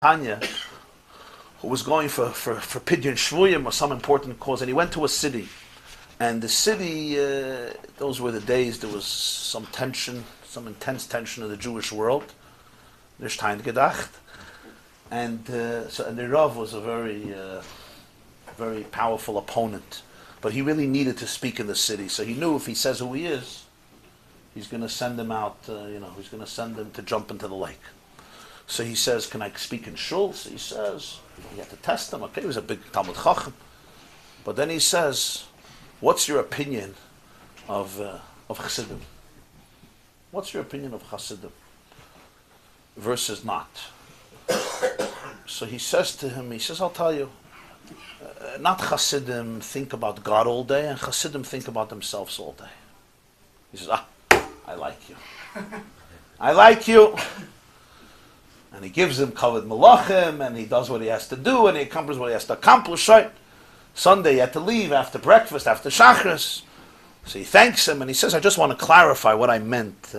Tanya, who was going for Pidyon Shvuyim or some important cause, and he went to a city. And the city, those were the days, there was some tension, some intense tension in the Jewish world. There's time gedacht. And the Rav was a very powerful opponent. But he really needed to speak in the city. So he knew if he says who he is, he's going to send him out, he's going to send him to jump into the lake. So he says, can I speak in shul? So he says, you have to test him. Okay, he was a big Talmud Chacham. But then he says, what's your opinion of Chassidim? What's your opinion of Chassidim versus not? So he says to him, I'll tell you, not Chassidim think about God all day, and Chassidim think about themselves all day. He says, I like you. I like you. And he gives him covered Melachim, and he does what he has to do, and he accomplishes what he has to accomplish, right? Sunday he had to leave after breakfast, after Shachris. So he thanks him, and he says, I just want to clarify what I meant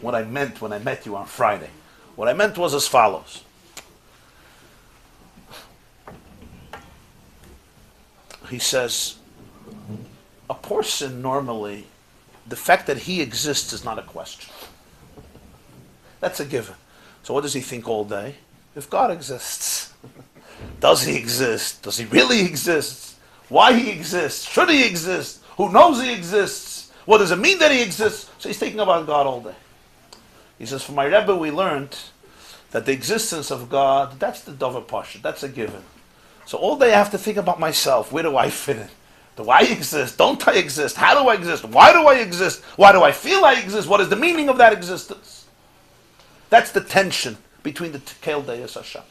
when I met you on Friday. What I meant was as follows. He says, a person normally, the fact that he exists is not a question. That's a given. So what does he think all day? If God exists. Does he exist? Does he really exist? Why he exists? Should he exist? Who knows he exists? What does it mean that he exists? So he's thinking about God all day. He says, from my Rebbe we learned that the existence of God, that's the Dover Pasha, that's a given. So all day I have to think about myself. Where do I fit in? Do I exist? Don't I exist? How do I exist? Why do I exist? Why do I feel I exist? What is the meaning of that existence? That's the tension between the Tekel Deis Hashem.